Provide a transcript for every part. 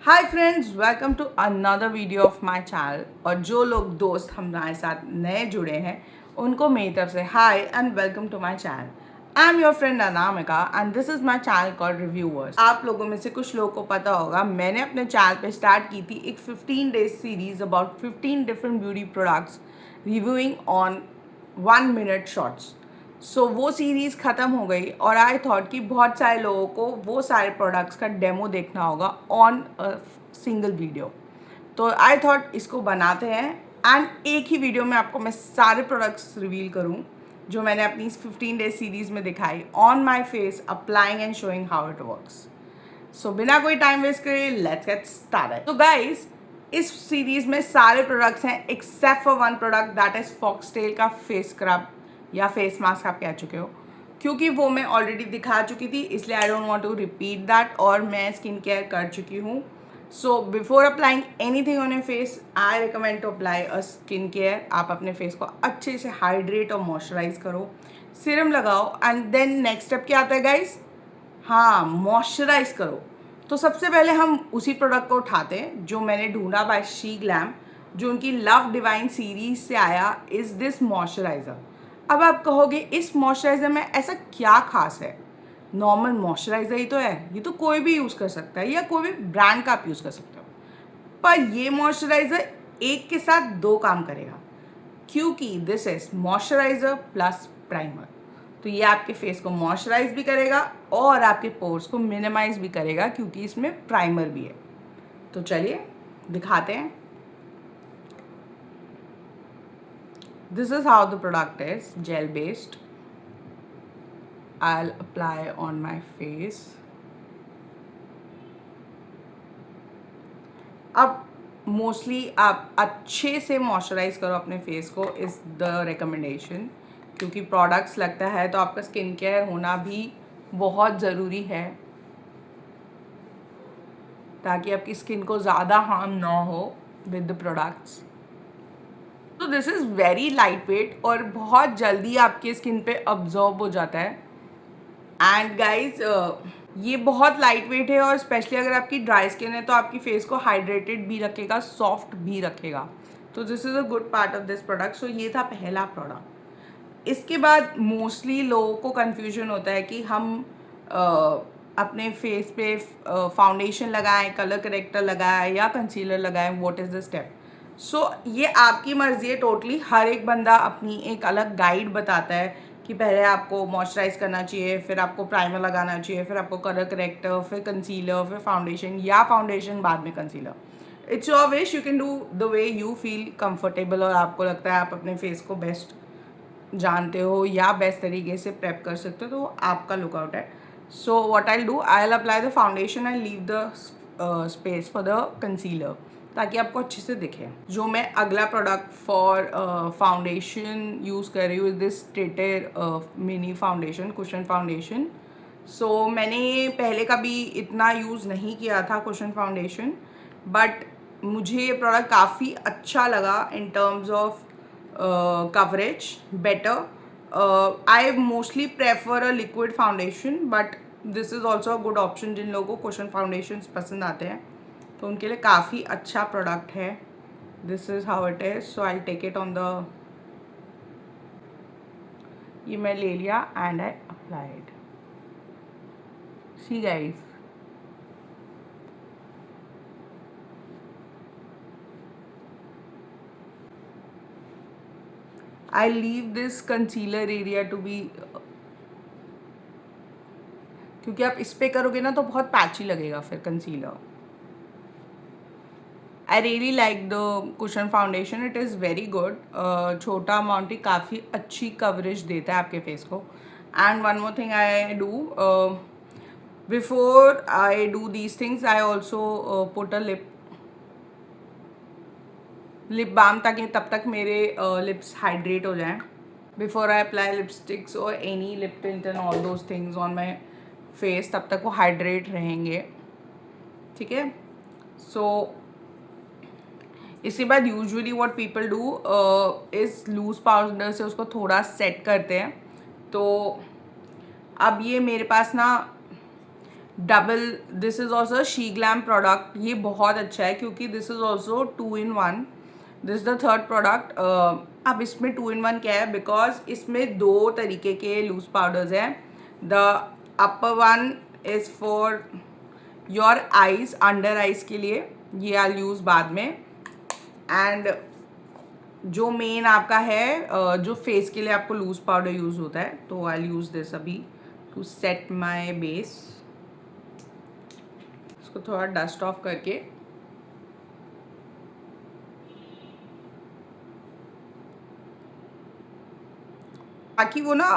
Hi friends, welcome to another video of my channel. और जो लोग दोस्त हमारे साथ नए जुड़े हैं उनको मेरी तरफ से hi and welcome to my channel. I am your friend Anamika and this is my channel called reviewers. आप लोगों में से कुछ लोगों को पता होगा, मैंने अपने चैनल पे स्टार्ट की थी एक 15 days series about 15 different beauty products reviewing on 1 minute shorts. वो सीरीज़ ख़त्म हो गई और आई थॉट कि बहुत सारे लोगों को वो सारे प्रोडक्ट्स का डेमो देखना होगा ऑन अ सिंगल वीडियो। तो आई थॉट इसको बनाते हैं एंड एक ही वीडियो में आपको मैं सारे प्रोडक्ट्स रिवील करूं जो मैंने अपनी 15 डेज सीरीज़ में दिखाई on my face, applying and showing how it works. बिना कोई टाइम वेस्ट करे लेट्स गेट स्टार्टेड। तो गाइस, इस सीरीज में सारे प्रोडक्ट्स हैं except for one product, that is foxtail का फेस स्क्रब या फेस मास्क आप कह चुके हो, क्योंकि वो मैं ऑलरेडी दिखा चुकी थी, इसलिए I don't want to repeat that. और मैं स्किन केयर कर चुकी हूँ। So before applying anything on your face I recommend to apply a skin care. आप अपने फेस को अच्छे से हाइड्रेट और मॉइस्चराइज करो, सीरम लगाओ एंड देन नेक्स्ट स्टेप क्या आता है गाइस? हाँ, मॉइस्चराइज करो। तो सबसे पहले हम उसी प्रोडक्ट को उठाते हैं जो मैंने ढूंढा बाय शी ग्लैम, जो उनकी लव डिवाइन सीरीज से आया, इज दिस मॉइस्चराइज़र। अब आप कहोगे इस मॉइस्चराइज़र में ऐसा क्या खास है? नॉर्मल मॉइस्चराइज़र ही तो है, ये तो कोई भी यूज़ कर सकता है या कोई भी ब्रांड का आप यूज़ कर सकते हो। पर ये मॉइस्चराइज़र एक के साथ दो काम करेगा, क्योंकि this is moisturiser plus primer. तो ये आपके फेस को मॉइस्चराइज भी करेगा और आपके पोर्स को मिनिमाइज भी करेगा, क्योंकि इसमें प्राइमर भी है। तो चलिए दिखाते हैं। This is how the product is, gel based. I will apply on my face. अब मोस्टली आप अच्छे से मॉइस्चराइज करो अपने फेस को, इज़ द रिकमेंडेशन। क्योंकि प्रोडक्ट्स लगता है तो आपका स्किन केयर होना भी बहुत ज़रूरी है, ताकि आपकी स्किन को ज़्यादा हार्म ना हो विद द प्रोडक्ट्स। तो this is very light weight और बहुत जल्दी आपके स्किन पे अब्जॉर्ब हो जाता है। एंड गाइज, ये बहुत लाइट वेट है और स्पेशली अगर आपकी ड्राई स्किन है तो आपकी फेस को हाइड्रेटेड भी रखेगा, सॉफ्ट भी रखेगा। तो this is a good part of this product. So ये था पहला प्रोडक्ट। इसके बाद मोस्टली लोगों को कन्फ्यूजन होता है कि हम अपने फेस पे फाउंडेशन लगाएं, कलर करेक्टर लगाएं या कंसीलर लगाएं, व्हाट इज़ द स्टेप। ये आपकी मर्ज़ी है टोटली। हर एक बंदा अपनी एक अलग गाइड बताता है कि पहले आपको मॉइस्चराइज करना चाहिए, फिर आपको प्राइमर लगाना चाहिए, फिर आपको कलर करेक्टर, फिर कंसीलर, फिर फाउंडेशन, या फाउंडेशन बाद में concealer. It's your wish, you can do the way you feel comfortable और आपको लगता है आप अपने फेस को बेस्ट जानते हो या बेस्ट तरीके से प्रेप कर सकते हो, तो वो आपका लुकआउट है। So what I do, I will apply the foundation and leave the space for the concealer, ताकि आपको अच्छे से दिखे। जो मैं अगला प्रोडक्ट फॉर फाउंडेशन यूज़ कर रही हूँ, दिस टेटर मिनी फाउंडेशन, कुशन फाउंडेशन। मैंने पहले कभी इतना यूज़ नहीं किया था कुशन फाउंडेशन, बट मुझे ये प्रोडक्ट काफ़ी अच्छा लगा in terms of coverage better. I mostly prefer a liquid foundation, but this is also a good option जिन लोगों को cushion foundations पसंद आते हैं, तो उनके लिए काफ़ी अच्छा प्रोडक्ट है। This is how it is. So I'll take it on the, ये मैं ले लिया and I applied. See guys, I leave this concealer area to be, क्योंकि आप इस पे करोगे ना तो बहुत पैची लगेगा फिर concealer. I really like the cushion foundation, it is very good. छोटा अमाउंट ही काफ़ी अच्छी कवरेज देता है आपके फेस को। And one more thing I do, before I do these things I also put a lip balm, ताकि तब तक मेरे लिप्स हाइड्रेट हो जाएं बिफोर आई अप्लाई लिपस्टिक्स और any lip tint and all those things on my face, तब तक वो हाइड्रेट रहेंगे। ठीक है। इसके बाद usually what people do is loose powder से उसको थोड़ा सेट करते हैं। तो अब ये मेरे पास ना double, this is also she glam product. ये बहुत अच्छा है क्योंकि this is also 2 in 1। This the third product. अब इसमें 2 in 1 क्या है, बिकॉज इसमें 2 तरीके के लूज पाउडर्स हैं। The upper one is for your eyes, under eyes के लिए, ये आई यूज़ बाद में। एंड जो मेन आपका है जो फेस के लिए आपको लूज पाउडर यूज़ होता है, तो आई यूज़ दिस अभी टू सेट माई बेस। इसको थोड़ा डस्ट ऑफ करके ताकि वो ना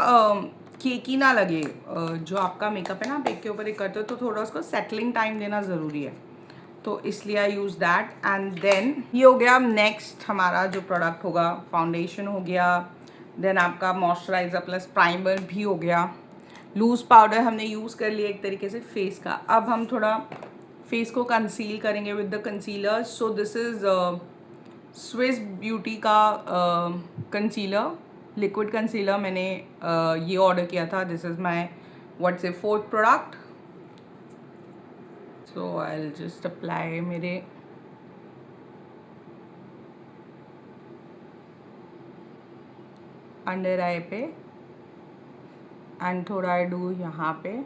केकी ना लगे। जो आपका मेकअप है ना, आप एक के ऊपर एक करते हो तो थोड़ा उसको सेटलिंग टाइम देना ज़रूरी है, तो इसलिए आई यूज़ दैट। एंड देन ये हो गया। नेक्स्ट हमारा जो प्रोडक्ट होगा, फाउंडेशन हो गया, देन आपका मॉइस्चराइज़र प्लस प्राइमर भी हो गया। लूज़ पाउडर हमने यूज़ कर लिया एक तरीके से फेस का। अब हम थोड़ा फेस को कंसील करेंगे with the concealer. So this is Swiss beauty का कंसीलर, लिक्विड कंसीलर। मैंने ये ऑर्डर किया था। This is my what's A fourth product. So I will just apply मेरे अंडर आई पे, एंड थोड़ा आई डू यहाँ पे।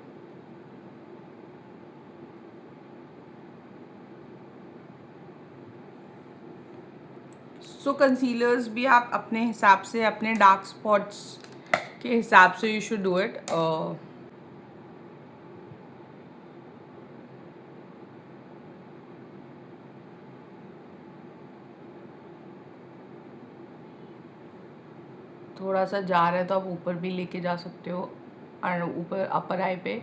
सो कंसीलर्स भी आप अपने हिसाब से, अपने डार्क स्पॉट्स के हिसाब से यू शुड डू इट। थोड़ा सा जा रहा है तो आप ऊपर भी लेके जा सकते हो, और ऊपर अपर आई पे,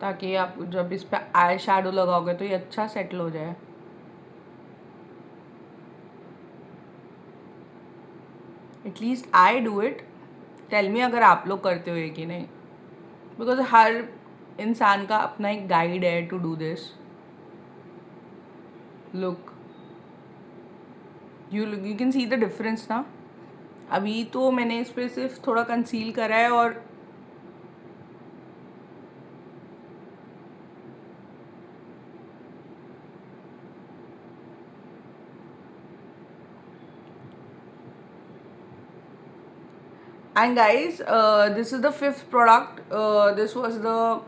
ताकि आप जब इस पे आई शैडो लगाओगे तो ये अच्छा सेटल हो जाए। At least I do it. Tell me अगर आप लोग करते हो ये कि नहीं, बिकॉज हर इंसान का अपना एक गाइड है to do this. Look, you can see the difference ना। अभी तो मैंने इस पर सिर्फ थोड़ा कंसील करा है, और and guys, this is the fifth product. This was the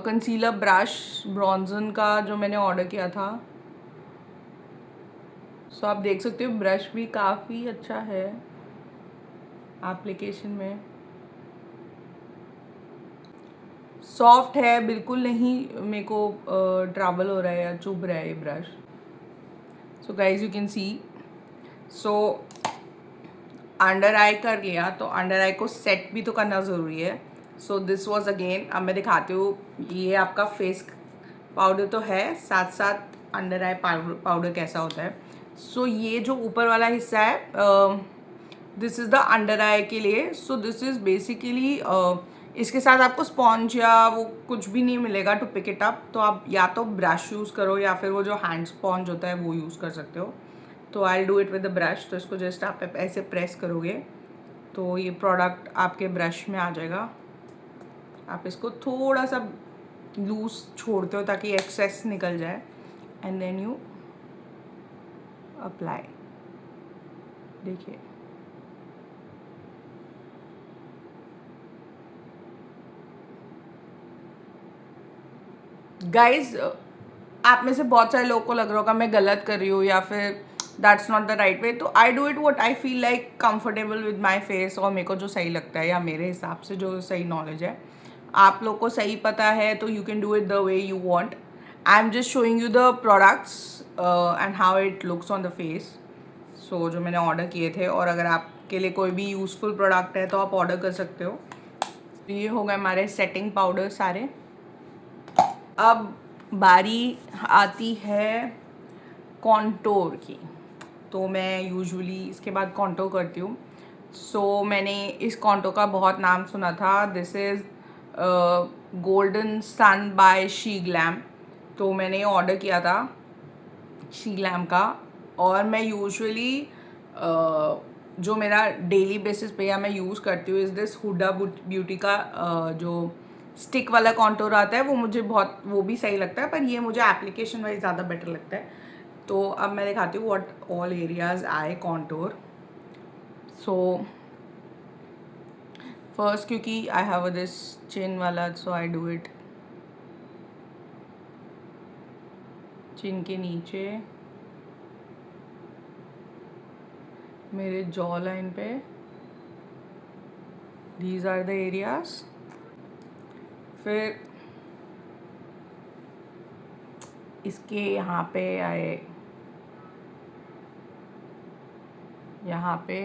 concealer brush Bronzon का जो मैंने ऑर्डर किया था। सो आप देख सकते हो ब्रश भी काफ़ी अच्छा है एप्लीकेशन में। सॉफ्ट है, बिल्कुल नहीं मेरे को ट्रैवल हो रहा है या चुभ रहा है ये brush. So guys you can see. So under eye कर लिया, तो अंडर आई को सेट भी तो करना ज़रूरी है। सो दिस वॉज अगेन, अब मैं दिखाती हूँ। ये आपका फेस पाउडर तो है, साथ साथ अंडर आई पाउडर कैसा होता है। सो ये जो ऊपर वाला हिस्सा है, दिस इज़ द अंडर आई के लिए। सो दिस इज़ बेसिकली, इसके साथ आपको स्पॉन्ज या वो कुछ भी नहीं मिलेगा टू पिक इट अप। तो आप या तो ब्रश यूज़ करो, या फिर वो जो हैंड स्पॉन्ज होता है वो यूज़ कर सकते हो। तो I do it with the brush. तो इसको जस्ट आप ऐसे प्रेस करोगे तो ये प्रोडक्ट आपके ब्रश में आ जाएगा। आप इसको थोड़ा सा लूज छोड़ते हो ताकि एक्सेस निकल जाए, एंड देन यू अप्लाई। देखिए, गाइज आप में से बहुत सारे लोगों को लग रहा होगा मैं गलत कर रही हूँ या फिर that's not the right way. तो I do it what I feel like comfortable with my face, और मेरे को जो सही लगता है या मेरे हिसाब से जो सही नॉलेज है। आप लोग को सही पता है तो you can do it the way you want. I am just showing you the products and how it looks on the face. So जो मैंने ऑर्डर किए थे, और अगर आपके लिए कोई भी यूज़फुल प्रोडक्ट है तो आप ऑर्डर कर सकते हो। ये हो गए हमारे सेटिंग पाउडर सारे। अब बारी आती है कॉन्टोर की। तो मैं यूजुअली इसके बाद कॉन्टोर करती हूँ। सो मैंने इस कॉन्टोर का बहुत नाम सुना था। This is golden sun by Sheglam. तो मैंने ऑर्डर किया था शी ग्लैम का, और मैं यूजुअली जो मेरा डेली बेसिस पे या मैं यूज़ करती हूँ इज़ दिस हुडा ब्यूटी का जो स्टिक वाला कॉन्टोर आता है, वो मुझे बहुत, वो भी सही लगता है, पर ये मुझे एप्लीकेशन वाइज ज़्यादा बेटर लगता है। तो अब मैं दिखाती हूँ what all areas I contour. So first, क्योंकि आई हैव दिस चिन वाला, सो आई डू इट चिन के नीचे, मेरे जॉ लाइन पे। These are the areas. फिर इसके यहाँ पे आए, यहाँ पे,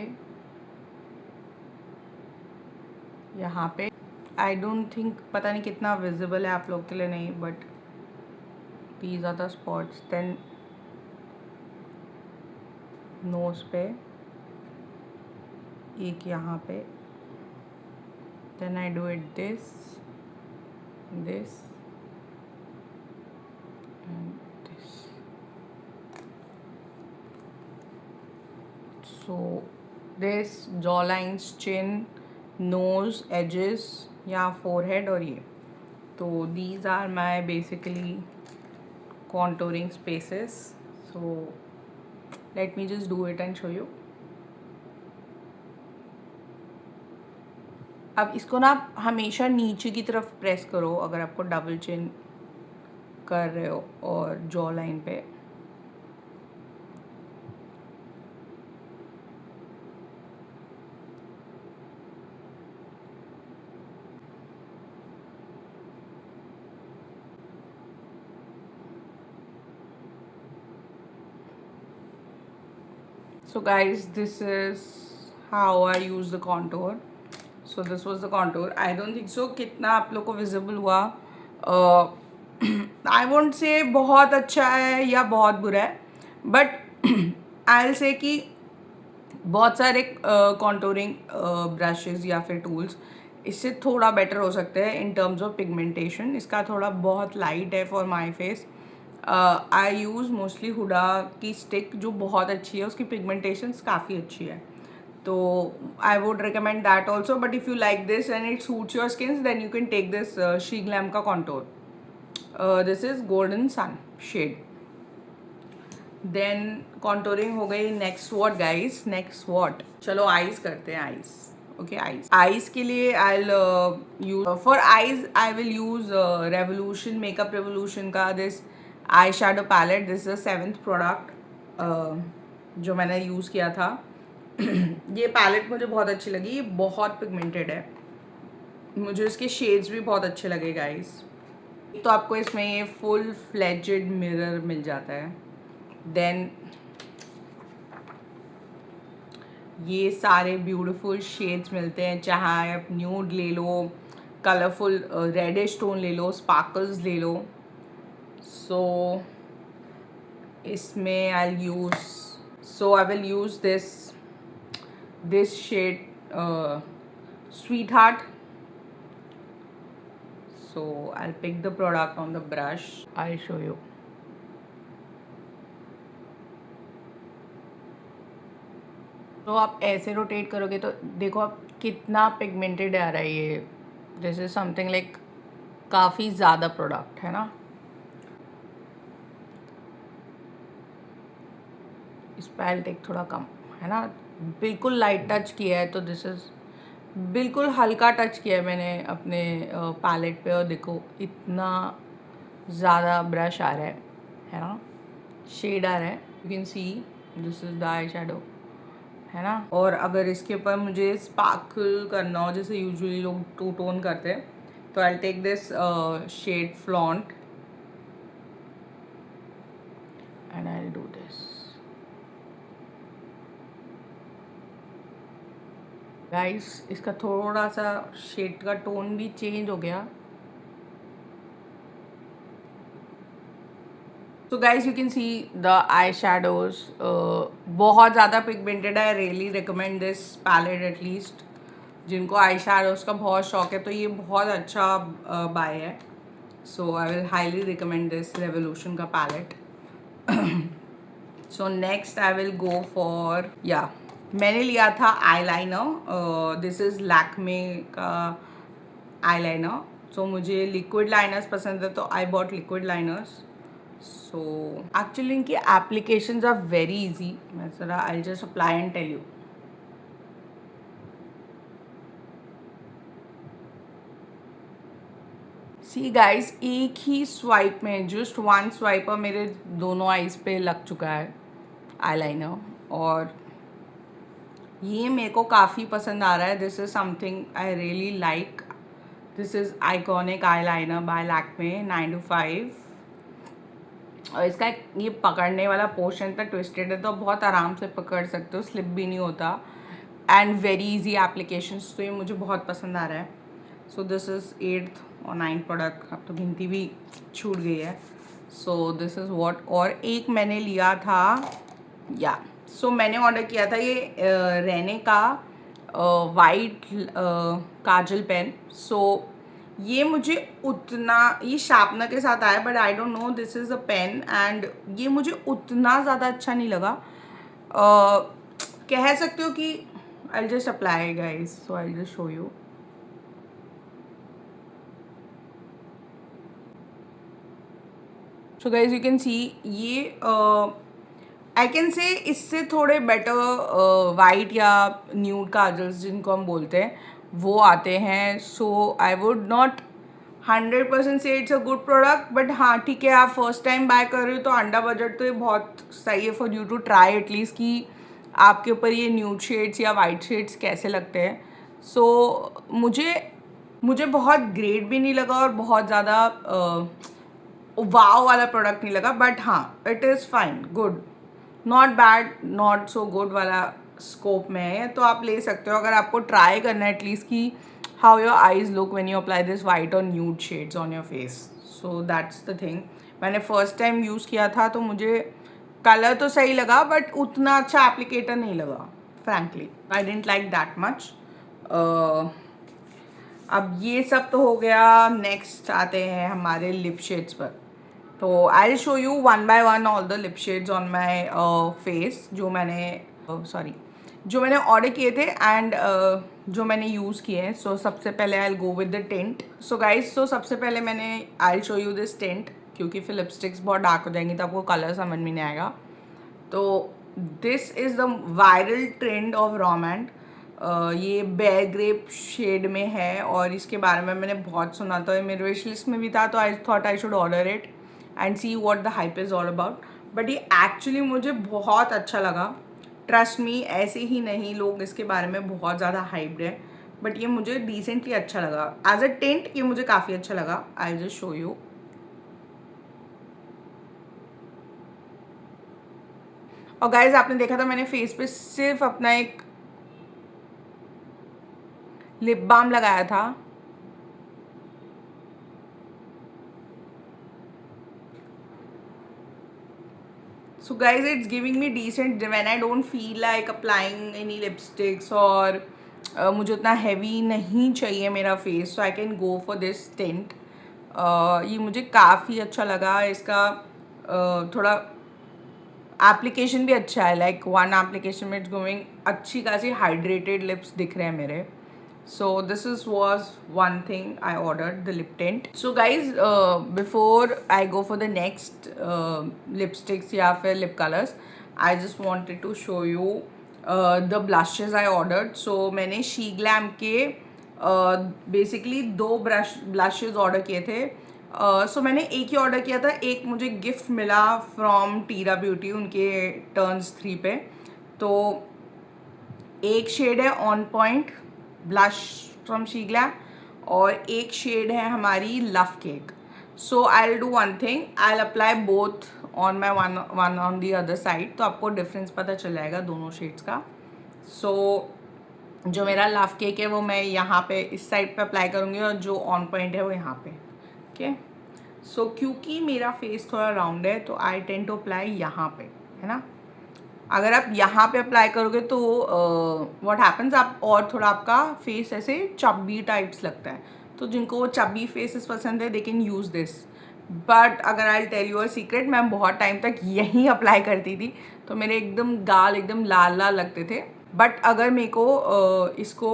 यहाँ पे। आई डोंट थिंक, पता नहीं कितना विजिबल है आप लोग के लिए, नहीं, but these are the spots. Then nose पे एक, यहाँ पे। Then I do it this, this and this. So this jaw lines, chin, nose, edges या फोरहेड, और ये। तो these are my basically contouring spaces. So let me just do it and show you. अब इसको ना आप हमेशा नीचे की तरफ प्रेस करो अगर आपको डबल चिन कर रहे हो और जॉ लाइन पे। So guys, this is how I use the contour. So this was the contour. I don't think so कितना आप लोग को visible हुआ। I won't say बहुत अच्छा है या बहुत बुरा है, but I'll say कि बहुत सारे कॉन्टोरिंग ब्रशेज़ या फिर टूल्स इससे थोड़ा बेटर हो सकते हैं इन टर्म्स ऑफ पिगमेंटेशन। इसका थोड़ा बहुत लाइट है for my face. I use mostly Huda की स्टिक, जो बहुत अच्छी है, उसकी पिगमेंटेशंस काफ़ी अच्छी है। तो I would recommend that also, but if you like this and it suits your skin, then you can take this Sheglam का contour. This is golden sun shade. Then contouring हो गई। Next what guys, next what, चलो eyes करते हैं। Eyes, okay, eyes. Eyes के लिए I use, for eyes I will use Revolution, Makeup Revolution का this eyeshadow palette. This is the 7th product जो मैंने यूज़ किया था। ये पैलेट मुझे बहुत अच्छी लगी, ये बहुत पिगमेंटेड है, मुझे इसके शेड्स भी बहुत अच्छे लगे गाइस। तो आपको इसमें ये फुल फ्लेजेड मिरर मिल जाता है। देन ये सारे ब्यूटीफुल शेड्स मिलते हैं, चाहे आप न्यूड ले लो, कलरफुल रेडिश टोन ले लो, स्पार्कल्स ले लो। सो इसमें I will use this shade sweetheart. So I'll pick the product on the brush. I'll show you. तो आप ऐसे रोटेट करोगे तो देखो आप कितना पिगमेंटेड आ रहा है ये। दिस इज समथिंग लाइक काफ़ी ज़्यादा प्रोडक्ट है ना। इस पैलेट थोड़ा कम है ना, बिल्कुल लाइट टच किया है। तो दिस इज़ बिल्कुल हल्का टच किया है मैंने अपने पैलेट पे, और देखो इतना ज़्यादा ब्रश आ रहा है ना, शेड आ रहा है। You can see this is the eye shadow, है ना। और अगर इसके ऊपर मुझे स्पार्कल करना हो, जैसे यूजुअली लोग टू टोन करते हैं, तो I take this shade flaunt and I do this. Guys, इसका थोड़ा सा शेड का टोन भी चेंज हो गया। So guys, you can see the eyeshadows बहुत ज़्यादा पिगमेंटेड है। I really recommend this palette, at least जिनको आई शेडोज़ का बहुत शौक है तो ये बहुत अच्छा बाय है। So I will highly recommend this Revolution का palette. So next I will go for, या मैंने लिया था eyeliner. This is Lakme का आई लाइनर। सो मुझे लिक्विड लाइनर्स पसंद है तो I bought liquid liners. So actually इनकी एप्लीकेशंस आर वेरी इजी. मैं ज़रा I just apply and tell you. See guys, एक ही स्वाइप में, जस्ट वन स्वाइप पर मेरे दोनों आईज पे लग चुका है आईलाइनर. और ये मेरे को काफ़ी पसंद आ रहा है. This is something I really like. This is iconic eyeliner by Lakme 925. और इसका ये पकड़ने वाला पोर्शन पे ट्विस्टेड है तो बहुत आराम से पकड़ सकते हो, स्लिप भी नहीं होता. And very easy applications. तो ये मुझे बहुत पसंद आ रहा है. सो दिस इज़ 8th और 9th प्रोडक्ट. अब तो गिनती भी छूट गई है. So this is what. और एक मैंने लिया था या सो मैंने ऑर्डर किया था ये रहने का वाइट काजल पेन. सो ये मुझे उतना, ये शार्पनर के साथ आया but I don't know this is a pen. एंड ये मुझे उतना ज़्यादा अच्छा नहीं लगा. कह सकते हो कि आई just apply guys. So I just show you. So guys you can सी ये आई कैन से इससे थोड़े बेटर वाइट या न्यूड काजल्स जिनको हम बोलते हैं वो आते हैं. सो आई वुड नॉट 100% से it's a good product. But हाँ ठीक है, आप फर्स्ट टाइम बाय कर रहे हो तो अंडर बजट तो ये बहुत सही है for you to try at least कि आपके ऊपर ये न्यूड शेड्स या वाइट शेड्स कैसे लगते हैं. सो मुझे बहुत ग्रेट भी नहीं लगा और बहुत ज़्यादा वाव वाला प्रोडक्ट नहीं लगा. बट हाँ it is fine, good, not bad, not so good वाला स्कोप में है. तो आप ले सकते हो अगर आपको ट्राई करना है एटलीस्ट कि how your eyes look when you apply this white और nude shades on your face. So that's the thing. मैंने फर्स्ट टाइम यूज़ किया था तो मुझे कलर तो सही लगा बट उतना अच्छा एप्लीकेटर नहीं लगा. Frankly I don't like that much. अब ये सब तो हो गया. नेक्स्ट आते हैं हमारे लिप शेड्स पर. तो आई will show you one by one all the lip shades on my face जो मैंने ऑर्डर किए थे एंड जो मैंने यूज़ किए हैं. सो सबसे पहले I will go with the tint. So guys, so सबसे पहले I will show you this tint क्योंकि फिर लिपस्टिक्स बहुत डार्क हो जाएंगी तो आपको कलर समझ में नहीं आएगा. तो this is the viral trend of Romand. ये बेयर ग्रेप शेड में है और इसके बारे में मैंने बहुत सुना था. मेरे विश लिस्ट में भी था तो I thought I should order it and see what the hype is all about. But ये एक्चुअली मुझे बहुत अच्छा लगा. ट्रस्ट मी, ऐसे ही नहीं, लोग इसके बारे में बहुत ज़्यादा हाइप्ड है बट ये मुझे डिसेंटली अच्छा लगा. एज अ टेंट ये मुझे काफ़ी अच्छा लगा. I just show you. और गाइज आपने देखा था मैंने फेस पे सिर्फ अपना एक लिप बाम लगाया था. So guys, it's giving me decent when I don't feel like applying any lipsticks और मुझे उतना हैवी नहीं चाहिए मेरा face. So I can go for this tint. ये मुझे काफ़ी अच्छा लगा. इसका थोड़ा एप्लीकेशन भी अच्छा है. लाइक वन एप्लीकेशन में इट्स गोइंग अच्छी खासी हाइड्रेटेड लिप्स दिख रहे हैं मेरे. So this was one thing I ordered, the lip tint. So guys, before I go for the next lipsticks या फिर lip colors, I just wanted to show you the blushes I ordered. So मैंने She Glam के basically 2 blushes order किए थे. So मैंने एक ही order किया था. एक मुझे गिफ्ट मिला फ्रॉम टीरा ब्यूटी उनके टर्न्स 3 पे. तो एक शेड है on point blush from she glam और एक शेड है हमारी love cake. So I will do one thing, I will apply both on my one on the other side. तो आपको डिफरेंस पता चल जाएगा दोनों शेड्स का. सो जो मेरा लव केक है वो मैं यहाँ पे इस साइड पे अप्लाई करूँगी और जो ऑन पॉइंट है वो यहाँ पे. ओके. सो क्योंकि मेरा फेस थोड़ा राउंड है तो आई टेंड टू अप्लाई यहाँ पे, है ना. अगर आप यहाँ पे अप्लाई करोगे तो व्हाट हैपन्स, आप और थोड़ा आपका फेस ऐसे चब्बी टाइप्स लगता है. तो जिनको वो चब्बी फेसेस पसंद है they can use this. But अगर I tell you a secret, मैं बहुत टाइम तक यहीं अप्लाई करती थी तो मेरे एकदम गाल एकदम लाल लाल लगते थे. बट अगर मेरे को इसको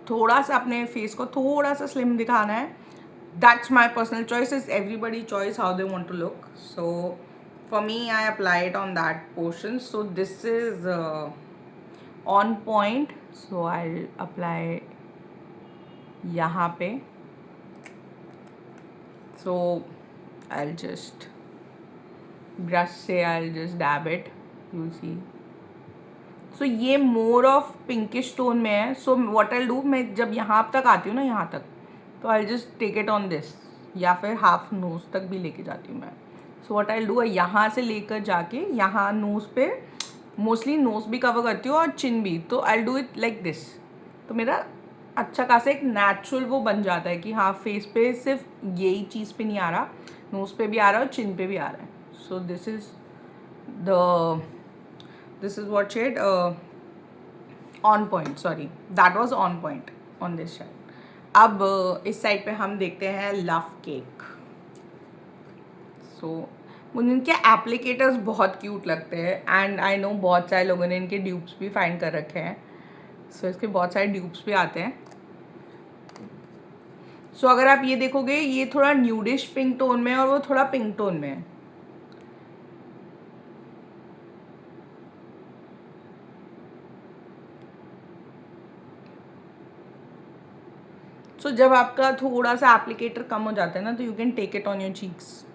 थोड़ा सा अपने फेस को थोड़ा सा स्लिम दिखाना है, that's my personal choice, is everybody choice how they want to look. So for me I apply it on that portion. So this is on point, so I'll apply यहाँ पे. So I'll just brush से I'll just dab it, you'll see. So ये more of pinkish tone में है. So what I'll do, मैं जब यहाँ तक आती हूँ ना, यहाँ तक, तो I'll just take it on this, या फिर हाफ नोज तक भी लेके जाती हूँ मैं. सो व्हाट आई डू, यहाँ से लेकर जाके यहाँ नोज़ पे, मोस्टली नोज़ भी कवर करती हूँ और चिन भी, तो I do it like this. तो मेरा अच्छा खासा एक नेचुरल वो बन जाता है कि हाँ फेस पे सिर्फ यही चीज़ पे नहीं आ रहा, नोज़ पे भी आ रहा है और चिन पे भी आ रहा है. So this is what shade on point, sorry that was on point on this side. अब इस साइड पे हम देखते हैं लव केक. सो मुझे इनके एप्लीकेटर्स बहुत क्यूट लगते हैं, एंड आई नो बहुत सारे लोगों ने इनके ड्यूप्स भी फाइंड कर रखे हैं. सो इसके बहुत सारे ड्यूप्स भी आते हैं. सो अगर आप ये देखोगे, ये थोड़ा न्यूडिश पिंक टोन में है और वो थोड़ा पिंक टोन में है. सो जब आपका थोड़ा सा एप्लीकेटर कम हो जाता है ना, तो you can take it on your cheeks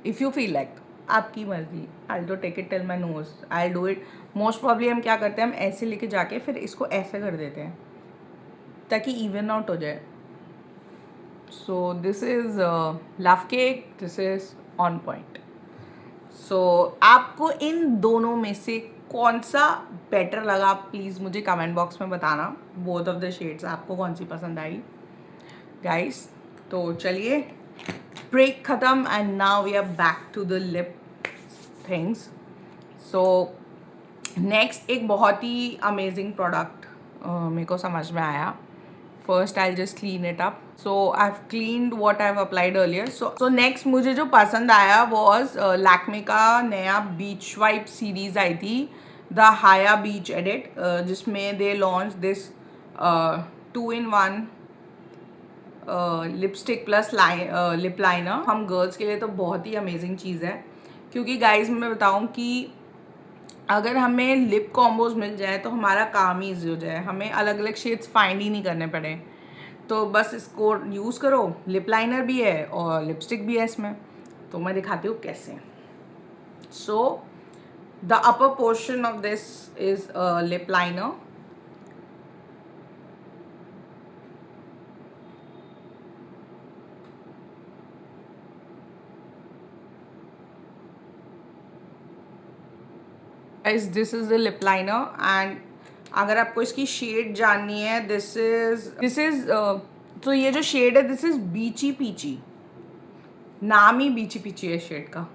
if you feel like, आपकी मर्जी. I do take it till my nose, I do it. Most probably हम क्या करते हैं, हम ऐसे लेके जाके फिर इसको ऐसे कर देते हैं ताकि इवन आउट हो जाए. So this is love cake, this is on point. So आपको इन दोनों में से कौन सा बेटर लगा, प्लीज़ मुझे कमेंट बॉक्स में बताना. बोथ ऑफ द शेड्स आपको कौन सी पसंद आई गाइस. तो चलिए, ब्रेक ख़त्म and now we are back to the lip things. So next एक बहुत ही अमेजिंग प्रोडक्ट मेरे को समझ में आया. First I just clean it up. So I have cleaned what I have applied earlier. So next मुझे जो पसंद आया वॉज लैक्मे का नया बीच वाइप सीरीज आई थी, द हाया बीच एडिट, जिसमें they launch this 2-in-1 lipstick plus lip liner. हम गर्ल्स के लिए तो बहुत ही अमेजिंग चीज़ है, क्योंकि गाइज मैं बताऊँ कि अगर हमें लिप कॉम्बोज मिल जाए तो हमारा काम ही ईजी हो जाए, हमें अलग अलग शेड्स फाइंड ही नहीं करने पड़े. तो बस इसको यूज़ करो, लिप लाइनर भी है और लिपस्टिक भी है इसमें. तो मैं दिखाती हूँ कैसे. So the upper portion of this is lip liner. This is the lip liner. And अगर आपको इसकी शेड जाननी है, दिस इज तो ये जो शेड है, दिस इज बीची पीची. नाम ही बीची पीची है शेड का.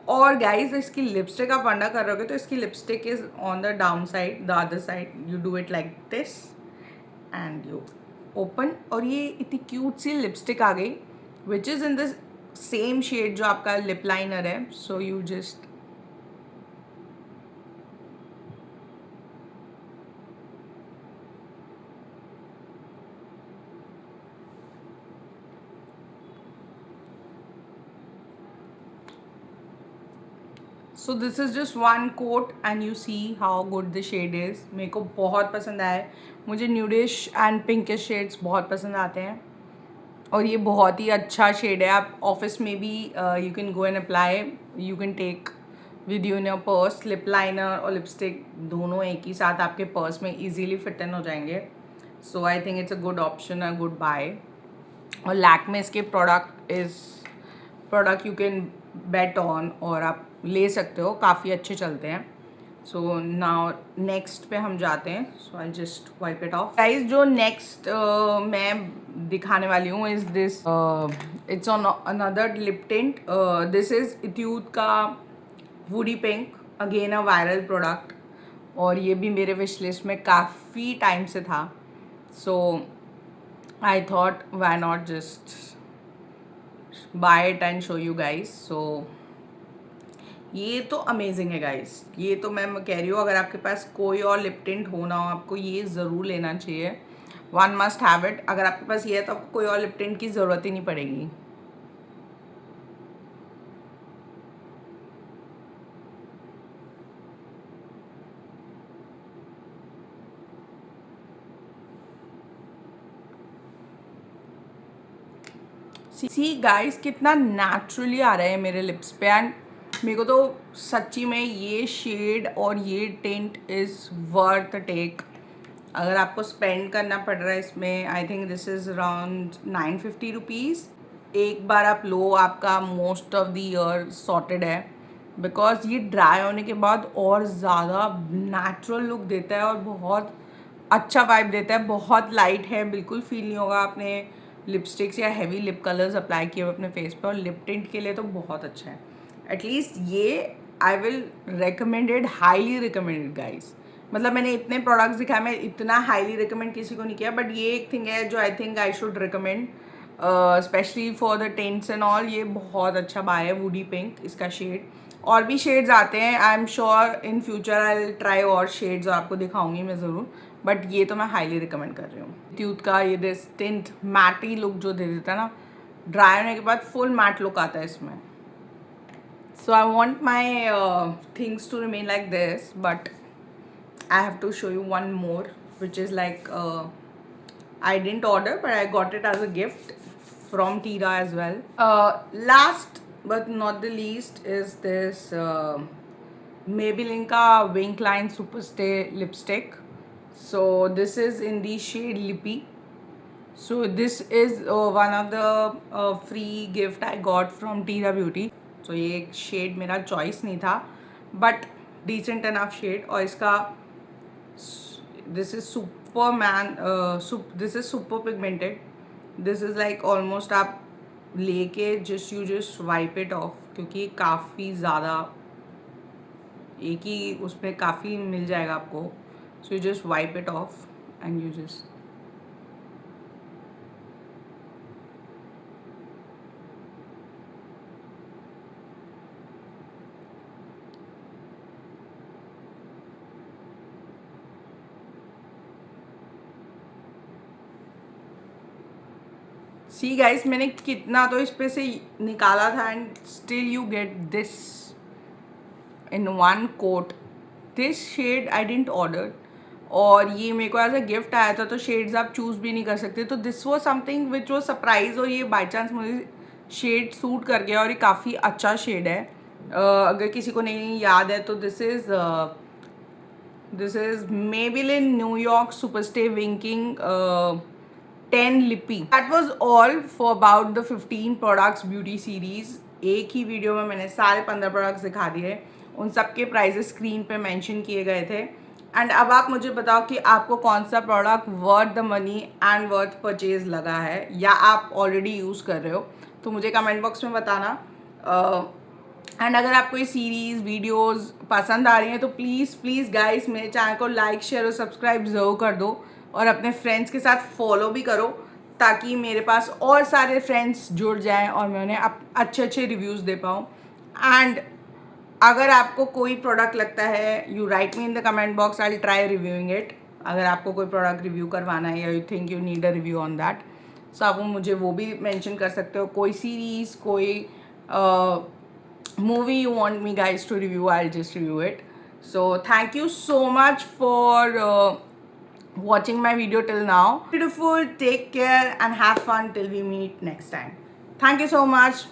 और गाइज इसकी लिपस्टिक आप अंडा कर रहोगे तो इसकी lipstick is on the down side, the other side. You do it like this and you open, और ये इतनी क्यूट सी लिपस्टिक आ गई which is in this same shade जो आपका लिप लाइनर है. So you just so this is just one coat and you see how good the shade is. मेरे को बहुत पसंद आया. मुझे न्यूडिश एंड पिंकिश शेड्स बहुत पसंद आते हैं, और ये बहुत ही अच्छा शेड है. आप ऑफिस में भी you can go and apply, you can take with you in your purse. Lip liner और लिपस्टिक दोनों एक ही साथ आपके पर्स में इजीली फिट इन हो जाएंगे. So I think it's a good option, a good buy. और लैक्मे इसके product you can bet on, और आप ले सकते हो, काफ़ी अच्छे चलते हैं. सो नाउ नेक्स्ट पे हम जाते हैं. So I just wipe it off. Guys जो नेक्स्ट मैं दिखाने वाली हूँ is this, it's on another lip tint. This is Etude का woody pink, again a viral product, और ये भी मेरे विश लिस्ट में काफ़ी टाइम से था. So I thought why not just buy it and show you guys. So ये तो अमेजिंग है गाइस, ये तो मैं कह रही हूँ, अगर आपके पास कोई और लिप टिंट हो ना हो, आपको ये ज़रूर लेना चाहिए। One must have it. अगर आपके पास ये है तो आपको कोई और लिप टिंट की ज़रूरत ही नहीं पड़ेगी। सी गाइस, कितना नेचुरली आ रहा है मेरे लिप्स पे। एंड मेरे को तो सच्ची में ये शेड और ये टिंट इज़ वर्थ टेक। अगर आपको स्पेंड करना पड़ रहा है इसमें, I think this is around 950 rupees. एक बार आप लो, आपका most of the year sorted है। बिकॉज ये ड्राई होने के बाद और ज़्यादा नेचुरल लुक देता है और बहुत अच्छा वाइब देता है। बहुत लाइट है, बिल्कुल फील नहीं होगा आपने लिपस्टिक्स या हैवी लिप कलर्स अप्लाई किए हुए अपने फेस पे। और लिप टिंट के लिए तो बहुत अच्छा है। एटलीस्ट ये I will recommended, highly recommended guys. मतलब मैंने इतने प्रोडक्ट्स दिखाए, मैं इतना हाईली रिकमेंड किसी को नहीं किया, बट ये एक थिंग है जो I think I should recommend, specially for the tents and all. ये बहुत अच्छा बाय है, वुडी पिंक इसका शेड। और भी शेड्स आते हैं, I am sure in future I try और शेड्स, आपको दिखाऊंगी मैं ज़रूर। बट ये तो मैं हाईली रिकमेंड कर रही हूँ। ट्यूथ का ये दिस टिंट मैटी लुक जो दे देता है ना, ड्राई होने के बाद फुल मैट लुक आता है इसमें। So I want my things to remain like this, but I have to show you one more, which is like I didn't order, but I got it as a gift from Tira as well. Last but not the least is this Maybelline ka Wink Line Superstay lipstick. So this is in the shade Lippy. So this is one of the free gift I got from Tira Beauty. So ये एक shade मेरा choice नहीं था, but decent enough shade. और इसका this is superman, this is super pigmented. This is like almost आप लेके just wipe it of, क्योंकि काफ़ी ज़्यादा एक ही उसमें काफ़ी मिल जाएगा आपको। So you just wipe it off and you just see guys, मैंने कितना तो इस पे से निकाला था and still you get this in one coat. This shade I didn't order, और ये मेरे को एज अ गिफ्ट आया था, तो शेड्स आप चूज़ भी नहीं कर सकते। तो this was something which was surprise, और ये बाई चांस मुझे शेड सूट कर गया और ये काफ़ी अच्छा शेड है। अगर किसी को नहीं याद है तो this is Maybelline New York Superstay Winking 10 Lippy. That was all for about the 15 products beauty series. एक ही वीडियो में मैंने सारे 15 प्रोडक्ट्स दिखा दिए। उन सब के प्राइजेस स्क्रीन पे मेंशन किए गए थे। एंड अब आप मुझे बताओ कि आपको कौन सा product worth the money and worth purchase लगा है, या आप ऑलरेडी यूज़ कर रहे हो, तो मुझे कमेंट बॉक्स में बताना। एंड अगर आपको ये सीरीज़ वीडियोस पसंद आ रही हैं तो प्लीज़ प्लीज़ गाइस मेरे चैनल को लाइक शेयर और सब्सक्राइब ज़रूर कर दो, और अपने फ्रेंड्स के साथ फॉलो भी करो, ताकि मेरे पास और सारे फ्रेंड्स जुड़ जाएं और मैं उन्हें अच्छे अच्छे रिव्यूज़ दे पाऊँ। एंड अगर आपको कोई प्रोडक्ट लगता है, you write me in the comment box, I will try reviewing it. अगर आपको कोई प्रोडक्ट रिव्यू करवाना है या you think you need a review on that, so आप मुझे वो भी मेंशन कर सकते हो। कोई सीरीज़, कोई movie you want me guys to review, I'll just review it. So thank you so much for watching my video till now. Beautiful, take care and have fun till we meet next time. Thank you so much.